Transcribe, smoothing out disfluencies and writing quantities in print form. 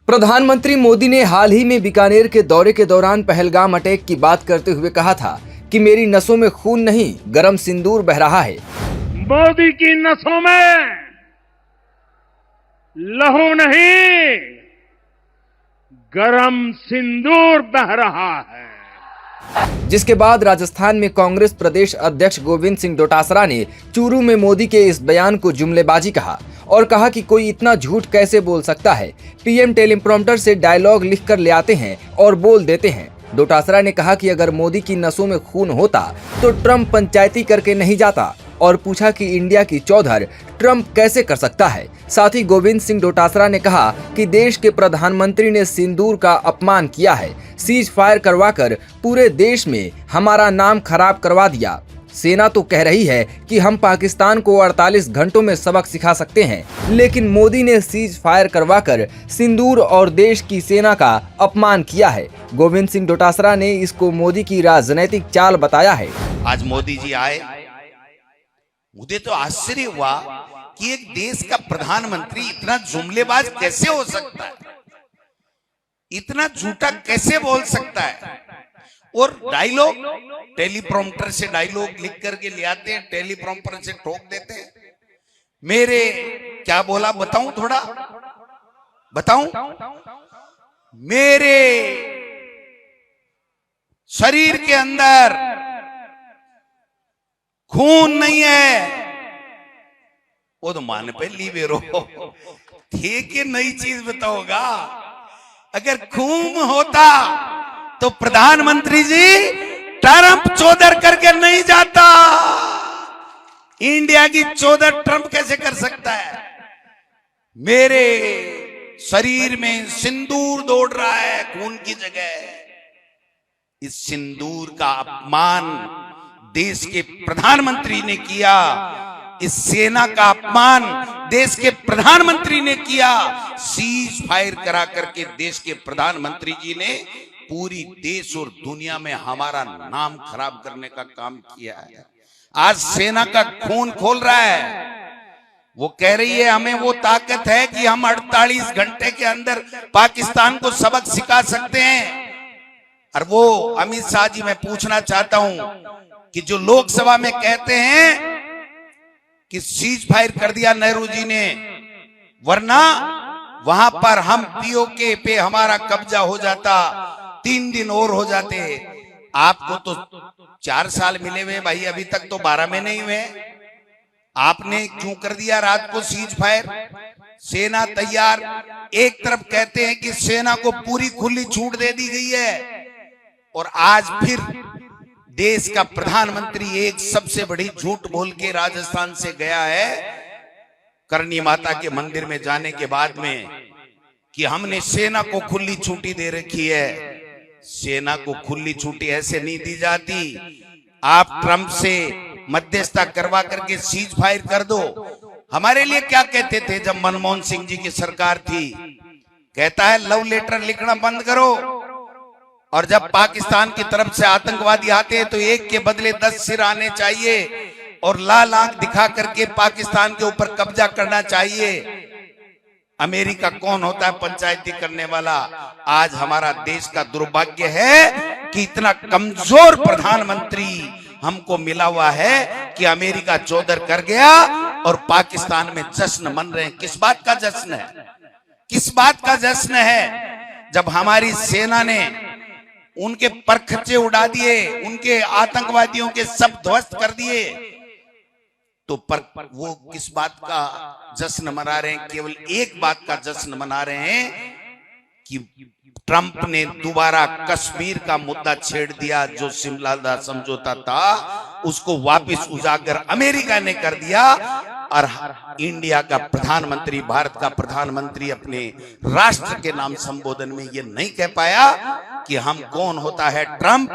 प्रधानमंत्री मोदी ने हाल ही में बीकानेर के दौरे के दौरान पहलगाम अटैक की बात करते हुए कहा था कि मेरी नसों में खून नहीं, गरम सिंदूर बह रहा है। मोदी की नसों में लहू नहीं, गरम सिंदूर बह रहा है। जिसके बाद राजस्थान में कांग्रेस प्रदेश अध्यक्ष गोविंद सिंह डोटासरा ने चूरू में मोदी के इस बयान को जुमलेबाजी कहा और कहा कि कोई इतना झूठ कैसे बोल सकता है। पीएम टेलीप्रॉम्प्टर से डायलॉग लिखकर ले आते हैं और बोल देते हैं। डोटासरा ने कहा कि अगर मोदी की नसों में खून होता तो ट्रंप पंचायती करके नहीं जाता और पूछा कि इंडिया की चौधर ट्रंप कैसे कर सकता है। साथ ही गोविंद सिंह डोटासरा ने कहा कि देश के प्रधानमंत्री ने सिंदूर का अपमान किया है, सीज फायर करवाकर पूरे देश में हमारा नाम खराब करवा दिया। सेना तो कह रही है कि हम पाकिस्तान को 48 घंटों में सबक सिखा सकते हैं, लेकिन मोदी ने सीज फायर करवाकर सिंदूर और देश की सेना का अपमान किया है। गोविंद सिंह डोटासरा ने इसको मोदी की राजनीतिक चाल बताया है। आज मोदी जी आए, मुझे तो आश्चर्य हुआ कि एक देश का प्रधानमंत्री इतना जुमलेबाज कैसे हो सकता है, इतना झूठा कैसे बोल सकता है। और डायलॉग टेलीप्रॉम्प्टर से डायलॉग लिख करके ले आते हैं, टेलीप्रॉम्प्टर से ठोक देते हैं। मेरे क्या बोला बताऊं, थोड़ा बताऊं। मेरे शरीर के अंदर खून नहीं है, वो तो मान पे लीवे रो ठीक है, नई चीज बताओगा। अगर खून होता तो प्रधानमंत्री जी ट्रंप चौधर करके नहीं जाता। इंडिया की चौधर ट्रंप कैसे कर सकता है। मेरे शरीर में सिंदूर दौड़ रहा है खून की जगह। इस सिंदूर का अपमान देश के प्रधानमंत्री ने किया, इस सेना का अपमान देश के प्रधानमंत्री ने किया। सीज फायर करा करके देश के प्रधानमंत्री जी ने पूरी देश और दुनिया में हमारा नाम खराब करने का काम किया है। आज सेना का खून खोल रहा है। वो कह रही है हमें वो ताकत है कि हम 48 घंटे के अंदर पाकिस्तान को सबक सिखा सकते हैं। और वो अमित शाह जी, मैं पूछना चाहता हूं कि जो लोकसभा में कहते हैं कि सीज फायर कर दिया नेहरू जी ने, वरना वहां पर हम पीओके पे हमारा कब्जा हो जाता, 3 दिन और हो जाते। आपको तो 4 साल मिले हुए भाई, अभी तक तो 12 महीने ही हुए। आपने क्यों कर दिया रात को सीज फायर। सेना तैयार, एक तरफ कहते हैं कि सेना को पूरी खुली छूट दे दी गई है, और आज फिर देश का प्रधानमंत्री एक सबसे बड़ी झूठ बोल के राजस्थान से गया है करनी माता के मंदिर में जाने के बाद में कि हमने सेना को खुली छुट्टी दे रखी है। सेना को खुली छुट्टी ऐसे नहीं दी जाती। आप ट्रंप से मध्यस्थता करवा करके सीज फायर कर दो। हमारे लिए क्या कहते थे जब मनमोहन सिंह जी की सरकार थी, कहता है लव लेटर लिखना बंद करो, और जब पाकिस्तान की तरफ से आतंकवादी आते हैं तो एक के बदले 10 सिर आने चाहिए, और लाल आंख दिखा करके पाकिस्तान के ऊपर कब्जा करना चाहिए। अमेरिका कौन होता है पंचायती करने वाला। आज हमारा देश का दुर्भाग्य है कि इतना कमजोर प्रधानमंत्री हमको मिला हुआ है कि अमेरिका चौधर कर गया और पाकिस्तान में जश्न मन रहे हैं। किस बात का जश्न है, किस बात का जश्न है। जब हमारी सेना ने उनके परखच्चे उड़ा दिए, उनके आतंकवादियों के सब ध्वस्त कर दिए, तो वो किस बात का जश्न मना रहे हैं। केवल एक बात का जश्न मना रहे हैं कि ट्रंप ने दोबारा कश्मीर का मुद्दा छेड़ दिया। जो शिमला समझौता था उसको वापस उजागर अमेरिका ने कर दिया, और इंडिया का प्रधानमंत्री, भारत का प्रधानमंत्री अपने राष्ट्र के नाम संबोधन में ये नहीं कह पाया कि हम कौन होता है ट्रंप।